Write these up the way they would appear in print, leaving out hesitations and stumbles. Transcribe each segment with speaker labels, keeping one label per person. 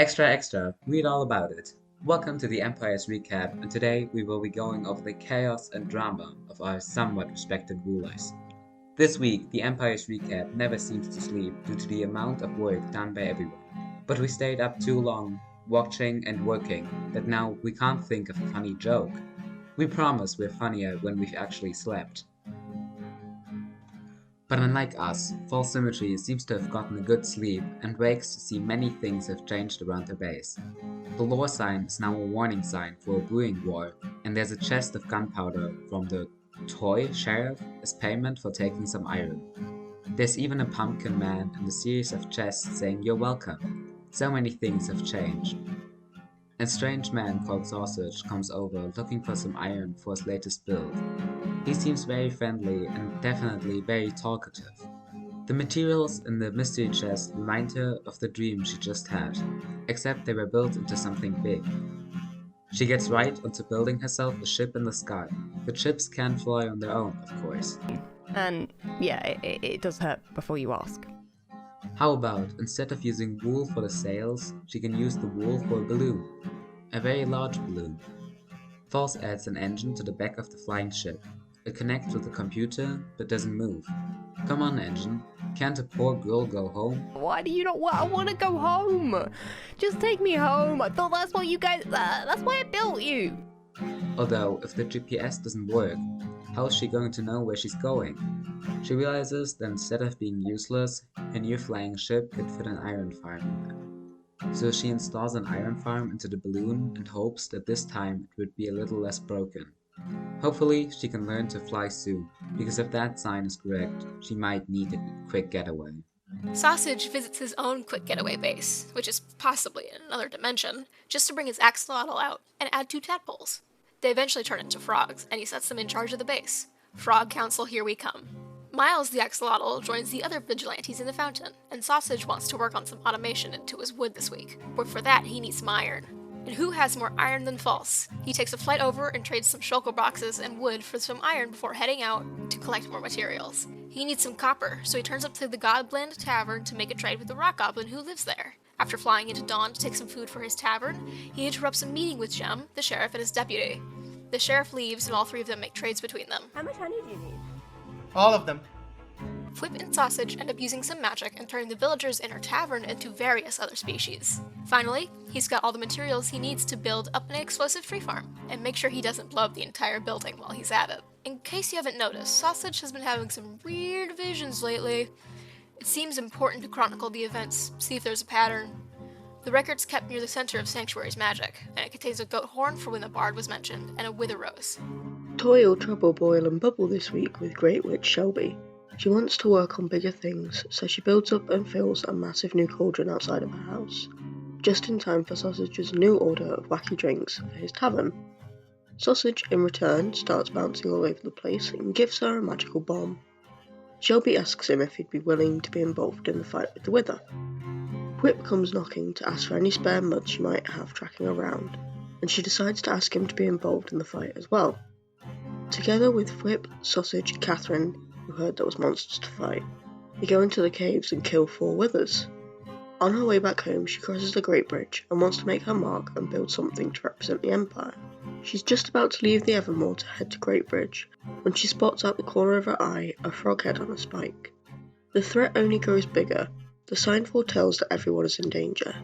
Speaker 1: Extra extra, read all about it. Welcome to the Empire's recap, and today we will be going over the chaos and drama of our somewhat respected rulers. This week, the Empire's recap never seems to sleep due to the amount of work done by everyone. But we stayed up too long, watching and working, that now we can't think of a funny joke. We promise we're funnier when we've actually slept. But unlike us, false Symmetry seems to have gotten a good sleep and wakes to see many things have changed around her base. The lore sign is now a warning sign for a brewing war, and there's a chest of gunpowder from the toy sheriff as payment for taking some iron. There's even a pumpkin man and a series of chests saying you're welcome. So many things have changed. A strange man called Sausage comes over looking for some iron for his latest build. He seems very friendly and definitely very talkative. The materials in the mystery chest remind her of the dream she just had, except they were built into something big. She gets right onto building herself a ship in the sky. The ships can't fly on their own, of course.
Speaker 2: And yeah, it does hurt before you ask.
Speaker 1: How about, instead of using wool for the sails, she can use the wool for a balloon. A very large balloon. False adds an engine to the back of the flying ship. It connects with the computer, but doesn't move. Come on, engine. Can't a poor girl go home?
Speaker 2: Why do you not want to go home? Just take me home. I thought that's what you guys... that's why I built you.
Speaker 1: Although, if the GPS doesn't work, how is she going to know where she's going? She realizes that instead of being useless, her new flying ship could fit an iron farm in there. So she installs an iron farm into the balloon and hopes that this time it would be a little less broken. Hopefully, she can learn to fly soon, because if that sign is correct, she might need a quick getaway.
Speaker 3: Sausage visits his own quick getaway base, which is possibly in another dimension, just to bring his axolotl out and add 2 tadpoles. They eventually turn into frogs, and he sets them in charge of the base. Frog Council, here we come. Miles the axolotl joins the other vigilantes in the fountain, and Sausage wants to work on some automation into his wood this week, but for that he needs some iron. And who has more iron than False? He takes a flight over and trades some shulker boxes and wood for some iron before heading out to collect more materials. He needs some copper, so he turns up to the Godblend Tavern to make a trade with the rock goblin who lives there. After flying into Dawn to take some food for his tavern, he interrupts a meeting with Gem, the sheriff, and his deputy. The sheriff leaves and all 3 of them make trades between them.
Speaker 2: How much honey do you need?
Speaker 4: All of them.
Speaker 3: Fwhip and Sausage end up using some magic and turning the villagers in her tavern into various other species. Finally, he's got all the materials he needs to build up an explosive tree farm, and make sure he doesn't blow up the entire building while he's at it. In case you haven't noticed, Sausage has been having some weird visions lately. It seems important to chronicle the events, see if there's a pattern. The record's kept near the center of Sanctuary's magic, and it contains a goat horn for when the bard was mentioned, and a wither rose.
Speaker 5: Toil, trouble, boil and bubble this week with Great Witch Shelby. She wants to work on bigger things, so she builds up and fills a massive new cauldron outside of her house, just in time for Sausage's new order of wacky drinks for his tavern. Sausage, in return, starts bouncing all over the place and gives her a magical bomb. Shelby asks him if he'd be willing to be involved in the fight with the Wither. Fwhip comes knocking to ask for any spare mud she might have tracking around, and she decides to ask him to be involved in the fight as well. Together with Fwhip, Sausage, and Katherine, who heard there was monsters to fight, they go into the caves and kill 4 withers. On her way back home, she crosses the Great Bridge and wants to make her mark and build something to represent the Empire. She's just about to leave the Evermore to head to Great Bridge when she spots out the corner of her eye a frog head on a spike. The threat only grows bigger. The sign foretells that everyone is in danger.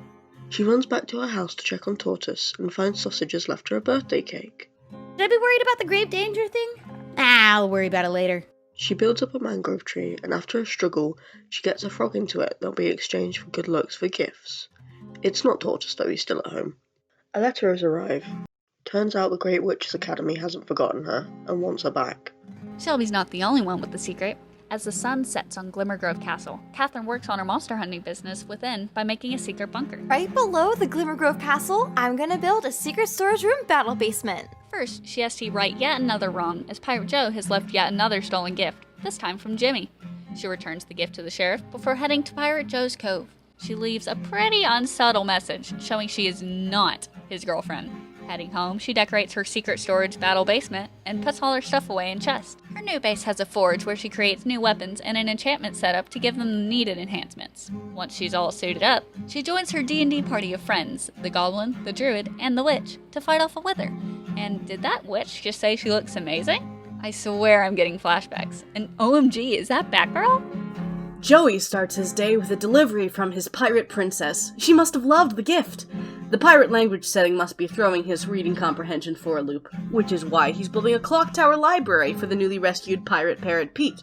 Speaker 5: She runs back to her house to check on Tortoise and finds Sausage has left her a birthday cake.
Speaker 6: Should I be worried about the grave danger thing? I'll worry about it later.
Speaker 5: She builds up a mangrove tree, and after a struggle, she gets a frog into it that'll be exchanged for good looks for gifts. It's not Tortoise though, he's still at home. A letter has arrived. Turns out the Great Witch's Academy hasn't forgotten her, and wants her back.
Speaker 6: Shelby's not the only one with the secret. As the sun sets on Glimmergrove Castle, Katherine works on her monster hunting business within by making a secret bunker.
Speaker 7: Right below the Glimmergrove Castle, I'm gonna build a secret storage room battle basement.
Speaker 6: First, she has to right yet another wrong, as Pirate Joe has left yet another stolen gift, this time from Jimmy. She returns the gift to the sheriff before heading to Pirate Joe's cove. She leaves a pretty unsubtle message, showing she is not his girlfriend. Heading home, she decorates her secret storage battle basement and puts all her stuff away in chests. Her new base has a forge where she creates new weapons and an enchantment setup to give them the needed enhancements. Once she's all suited up, she joins her D&D party of friends, the goblin, the druid, and the witch, to fight off a wither. And did that witch just say she looks amazing? I swear I'm getting flashbacks. And OMG, is that Batgirl?
Speaker 4: Joey starts his day with a delivery from his pirate princess. She must have loved the gift. The pirate language setting must be throwing his reading comprehension for a loop, which is why he's building a clock tower library for the newly rescued pirate parrot Pete.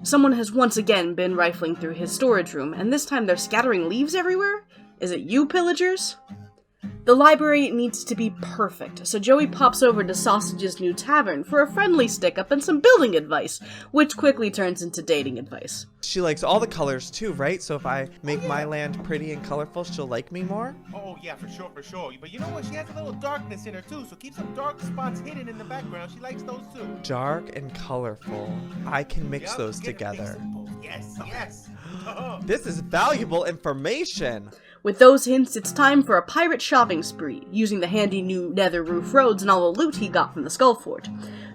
Speaker 4: Someone has once again been rifling through his storage room, and this time they're scattering leaves everywhere? Is it you, pillagers? The library needs to be perfect, so Joey pops over to Sausage's new tavern for a friendly stick-up and some building advice, which quickly turns into dating advice.
Speaker 8: She likes all the colors too, right? So if I make my land pretty and colorful, she'll like me more?
Speaker 9: Oh yeah, for sure. But you know what? She has a little darkness in her too, so keep some dark spots hidden in the background. She likes those too.
Speaker 8: Dark and colorful. I can mix those together.
Speaker 9: Yes.
Speaker 8: This is valuable information.
Speaker 4: With those hints, it's time for a pirate shopping spree, using the handy new nether roof roads and all the loot he got from the Skull Fort.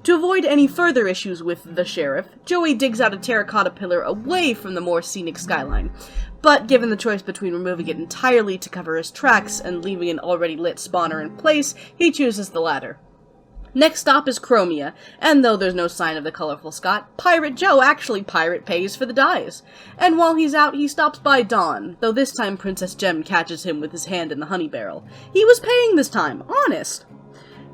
Speaker 4: To avoid any further issues with the sheriff, Joey digs out a terracotta pillar away from the more scenic skyline. But given the choice between removing it entirely to cover his tracks and leaving an already lit spawner in place, he chooses the latter. Next stop is Chromia, and though there's no sign of the colorful Scott, Pirate Joe actually pirate pays for the dyes. And while he's out, he stops by Dawn, though this time Princess Gem catches him with his hand in the honey barrel. He was paying this time, honest!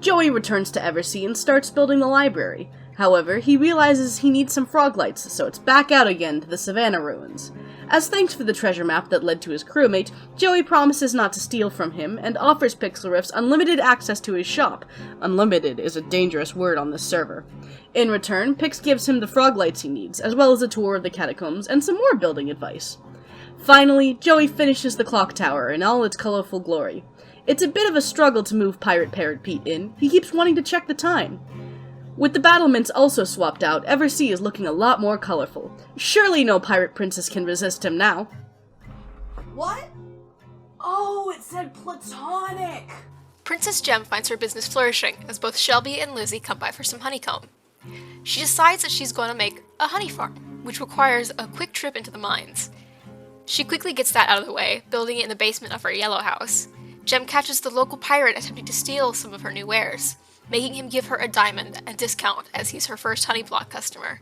Speaker 4: Joey returns to Eversea and starts building the library. However, he realizes he needs some frog lights, so it's back out again to the Savannah ruins. As thanks for the treasure map that led to his crewmate, Joey promises not to steal from him and offers Pixlriffs unlimited access to his shop. Unlimited is a dangerous word on this server. In return, Pix gives him the frog lights he needs, as well as a tour of the catacombs and some more building advice. Finally, Joey finishes the clock tower in all its colorful glory. It's a bit of a struggle to move Pirate Parrot Pete in. He keeps wanting to check the time. With the battlements also swapped out, Eversea is looking a lot more colorful. Surely no pirate princess can resist him now.
Speaker 10: What? Oh, it said platonic!
Speaker 3: Princess Gem finds her business flourishing as both Shelby and Lizzie come by for some honeycomb. She decides that she's going to make a honey farm, which requires a quick trip into the mines. She quickly gets that out of the way, building it in the basement of her yellow house. Gem catches the local pirate attempting to steal some of her new wares, making him give her a diamond and discount as he's her first honey block customer.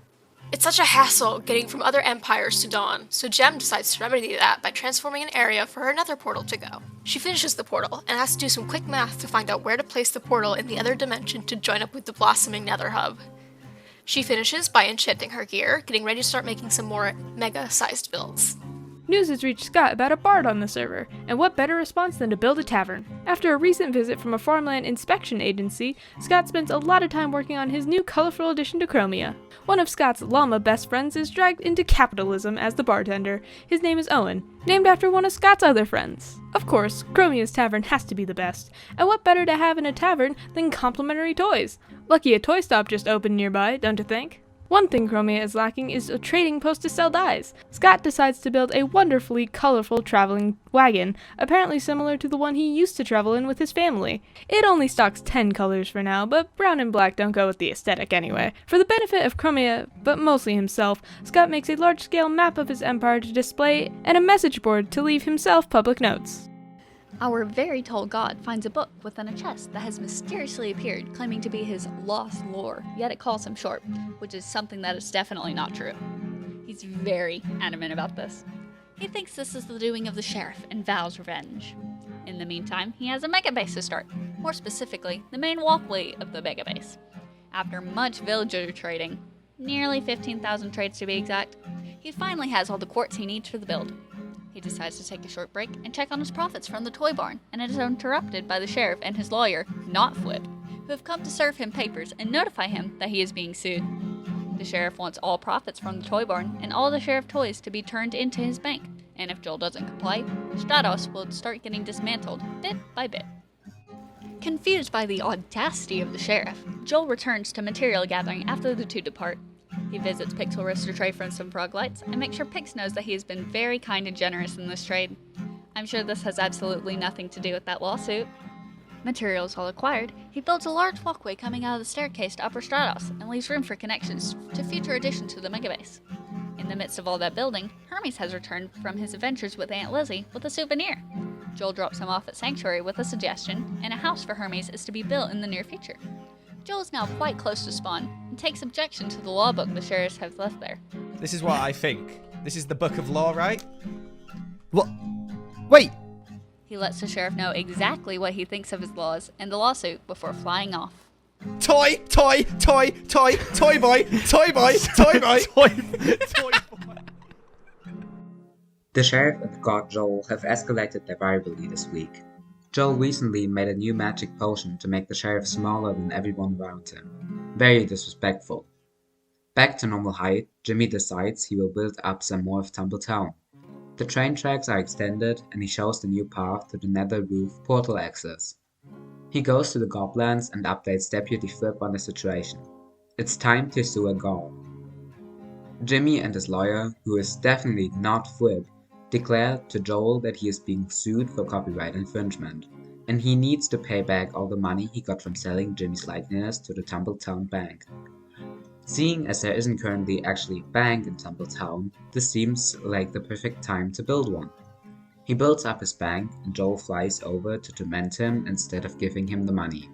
Speaker 3: It's such a hassle getting from other empires to Dawn, so Gem decides to remedy that by transforming an area for her nether portal to go. She finishes the portal and has to do some quick math to find out where to place the portal in the other dimension to join up with the blossoming nether hub. She finishes by enchanting her gear, getting ready to start making some more mega-sized builds.
Speaker 2: News has reached Scott about a bard on the server, and what better response than to build a tavern? After a recent visit from a farmland inspection agency, Scott spends a lot of time working on his new colorful addition to Chromia. One of Scott's llama best friends is dragged into capitalism as the bartender. His name is Owen, named after one of Scott's other friends. Of course, Chromia's tavern has to be the best, and what better to have in a tavern than complimentary toys? Lucky a toy stop just opened nearby, don't you think? One thing Chromia is lacking is a trading post to sell dyes. Scott decides to build a wonderfully colorful traveling wagon, apparently similar to the one he used to travel in with his family. It only stocks 10 colors for now, but brown and black don't go with the aesthetic anyway. For the benefit of Chromia, but mostly himself, Scott makes a large-scale map of his empire to display and a message board to leave himself public notes.
Speaker 6: Our very tall god finds a book within a chest that has mysteriously appeared, claiming to be his lost lore, yet it calls him short, which is something that is definitely not true. He's very adamant about this. He thinks this is the doing of the sheriff and vows revenge. In the meantime, he has a megabase to start, more specifically, the main walkway of the megabase. After much villager trading, nearly 15,000 trades to be exact, he finally has all the quartz he needs for the build. He decides to take a short break and check on his profits from the toy barn, and is interrupted by the sheriff and his lawyer, not Fwhip, who have come to serve him papers and notify him that he is being sued. The sheriff wants all profits from the toy barn and all the sheriff toys to be turned into his bank, and if Joel doesn't comply, Stratos will start getting dismantled bit by bit. Confused by the audacity of the sheriff, Joel returns to material gathering after the two depart. He visits Pixlriffs to trade for some frog lights, and makes sure Pix knows that he has been very kind and generous in this trade. I'm sure this has absolutely nothing to do with that lawsuit. Materials all acquired, he builds a large walkway coming out of the staircase to Upper Stratos and leaves room for connections to future additions to the Megabase. In the midst of all that building, Hermes has returned from his adventures with Aunt Lizzie with a souvenir. Joel drops him off at Sanctuary with a suggestion, and a house for Hermes is to be built in the near future. Joel is now quite close to spawn, and takes objection to the law book the sheriffs have left there.
Speaker 8: This is what I think. This is the Book of Law, right? What? Wait!
Speaker 6: He lets the sheriff know exactly what he thinks of his laws and the lawsuit before flying off.
Speaker 8: Toy boy, toy boy, toy boy.
Speaker 1: The sheriff and God Joel have escalated their rivalry this week. Joel recently made a new magic potion to make the sheriff smaller than everyone around him. Very disrespectful. Back to normal height, Jimmy decides he will build up some more of Templetown. The train tracks are extended and he shows the new path to the nether roof portal access. He goes to the Goblands and updates Deputy Fwhip on the situation. It's time to sue a gob. Jimmy and his lawyer, who is definitely not Fwhip, declare to Joel that he is being sued for copyright infringement, and he needs to pay back all the money he got from selling Jimmy's likeness to the Templetown bank. Seeing as there isn't currently actually a bank in Templetown, this seems like the perfect time to build one. He builds up his bank and Joel flies over to torment him instead of giving him the money.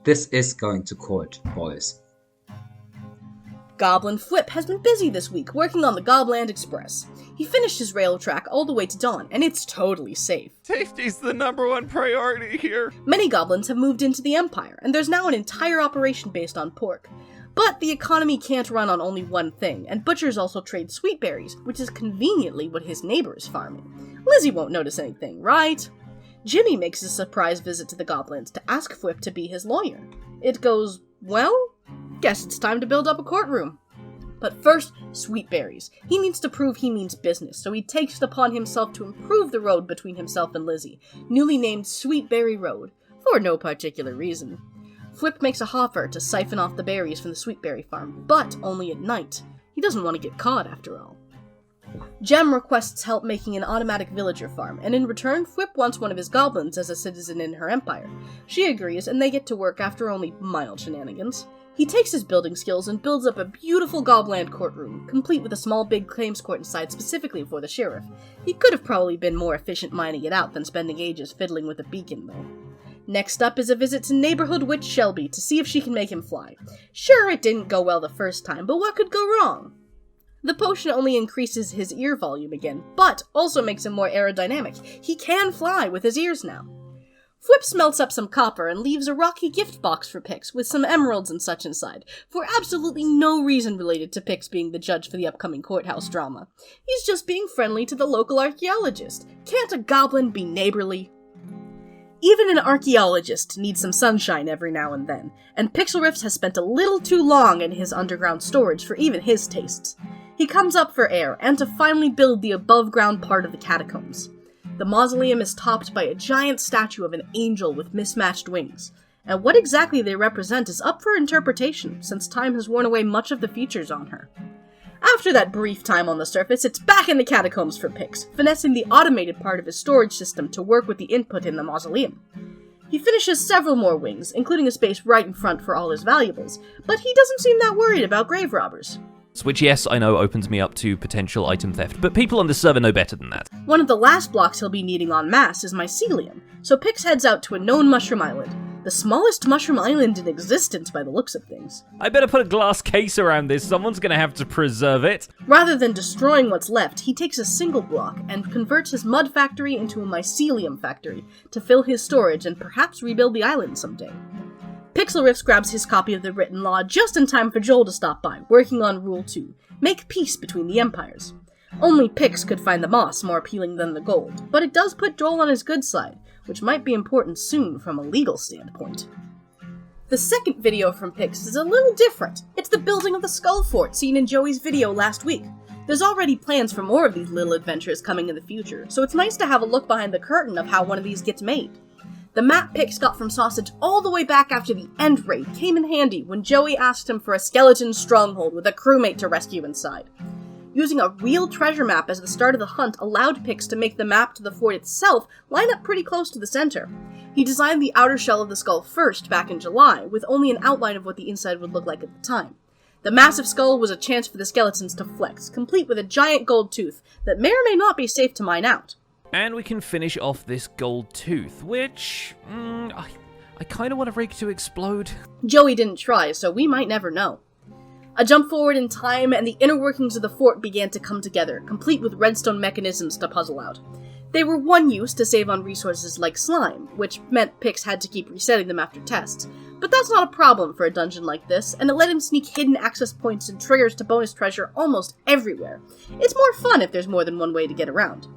Speaker 1: This is going to court, boys.
Speaker 4: Goblin Fwhip has been busy this week working on the Gobland Express. He finished his rail track all the way to Dawn, and it's totally safe.
Speaker 11: Safety's the #1 priority here.
Speaker 4: Many goblins have moved into the Empire, and there's now an entire operation based on pork. But the economy can't run on only one thing, and butchers also trade sweet berries, which is conveniently what his neighbor is farming. Lizzie won't notice anything, right? Jimmy makes a surprise visit to the goblins to ask Fwhip to be his lawyer. It goes, well, guess it's time to build up a courtroom. But first, sweet berries. He needs to prove he means business, so he takes it upon himself to improve the road between himself and Lizzie, newly named Sweetberry Road, for no particular reason. Fwhip makes a offer to siphon off the berries from the sweetberry farm, but only at night. He doesn't want to get caught after all. Gem requests help making an automatic villager farm, and in return, Fwhip wants one of his goblins as a citizen in her empire. She agrees, and they get to work after only mild shenanigans. He takes his building skills and builds up a beautiful Gobland courtroom, complete with a small big claims court inside specifically for the sheriff. He could have probably been more efficient mining it out than spending ages fiddling with a beacon, though. Next up is a visit to neighborhood witch Shelby to see if she can make him fly. Sure, it didn't go well the first time, but what could go wrong? The potion only increases his ear volume again, but also makes him more aerodynamic. He can fly with his ears now. Fwhip smelts up some copper and leaves a rocky gift box for Pix with some emeralds and such inside, for absolutely no reason related to Pix being the judge for the upcoming courthouse drama. He's just being friendly to the local archaeologist. Can't a goblin be neighborly? Even an archaeologist needs some sunshine every now and then, and Pixlriffs has spent a little too long in his underground storage for even his tastes. He comes up for air, and to finally build the above-ground part of the catacombs. The mausoleum is topped by a giant statue of an angel with mismatched wings, and what exactly they represent is up for interpretation, since time has worn away much of the features on her. After that brief time on the surface, it's back in the catacombs for Pix, finessing the automated part of his storage system to work with the input in the mausoleum. He finishes several more wings, including a space right in front for all his valuables, but he doesn't seem that worried about grave robbers.
Speaker 11: Which, yes, I know opens me up to potential item theft, but people on this server know better than that.
Speaker 4: One of the last blocks he'll be needing en masse is mycelium, so Pix heads out to a known mushroom island. The smallest mushroom island in existence by the looks of things.
Speaker 11: I better put a glass case around this, someone's gonna have to preserve it.
Speaker 4: Rather than destroying what's left, he takes a single block and converts his mud factory into a mycelium factory to fill his storage and perhaps rebuild the island someday. Pixlriffs grabs his copy of the written law just in time for Joel to stop by, working on Rule 2, make peace between the empires. Only Pix could find the moss more appealing than the gold, but it does put Joel on his good side, which might be important soon from a legal standpoint. The second video from Pix is a little different. It's the building of the Skull Fort seen in Joey's video last week. There's already plans for more of these little adventures coming in the future, so it's nice to have a look behind the curtain of how one of these gets made. The map Pix got from Sausage all the way back after the End Raid came in handy when Joey asked him for a skeleton stronghold with a crewmate to rescue inside. Using a real treasure map as the start of the hunt allowed Pix to make the map to the fort itself line up pretty close to the center. He He designed the outer shell of the skull first back in July, with only an outline of what the inside would look like at the time. The massive skull was a chance for the skeletons to flex, complete with a giant gold tooth that may or may not be safe to mine out.
Speaker 11: And we can finish off this gold tooth, which... I kind of want Rig to explode.
Speaker 4: Joey didn't try, so we might never know. A jump forward in time, and the inner workings of the fort began to come together, complete with redstone mechanisms to puzzle out. They were one use to save on resources like slime, which meant Pix had to keep resetting them after tests. But that's not a problem for a dungeon like this, and it let him sneak hidden access points and triggers to bonus treasure almost everywhere. It's more fun if there's more than one way to get around.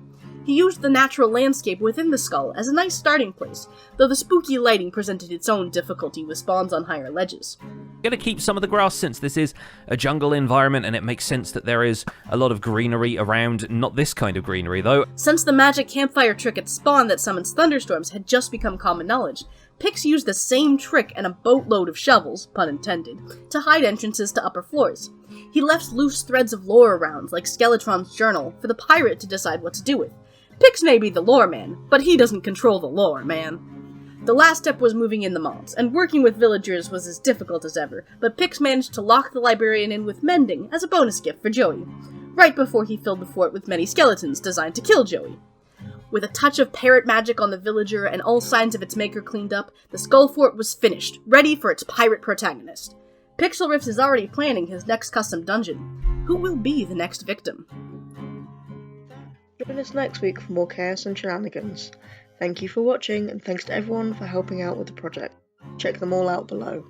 Speaker 4: He used the natural landscape within the skull as a nice starting place, though the spooky lighting presented its own difficulty with spawns on higher ledges.
Speaker 11: Gonna keep some of the grass since this is a jungle environment and it makes sense that there is a lot of greenery around. Not this kind of greenery though.
Speaker 4: Since the magic campfire trick at spawn that summons thunderstorms had just become common knowledge, Pix used the same trick and a boatload of shovels, pun intended, to hide entrances to upper floors. He left loose threads of lore around, like Skeletron's journal, for the pirate to decide what to do with. Pix may be the lore man, but he doesn't control the lore, man. The last step was moving in the mobs, and working with villagers was as difficult as ever, but Pix managed to lock the librarian in with mending as a bonus gift for Joey, right before he filled the fort with many skeletons designed to kill Joey. With a touch of parrot magic on the villager and all signs of its maker cleaned up, the Skull Fort was finished, ready for its pirate protagonist. Pixlriffs is already planning his next custom dungeon. Who will be the next victim?
Speaker 5: Join us next week for more chaos and shenanigans. Thank you for watching, and thanks to everyone for helping out with the project. Check them all out below.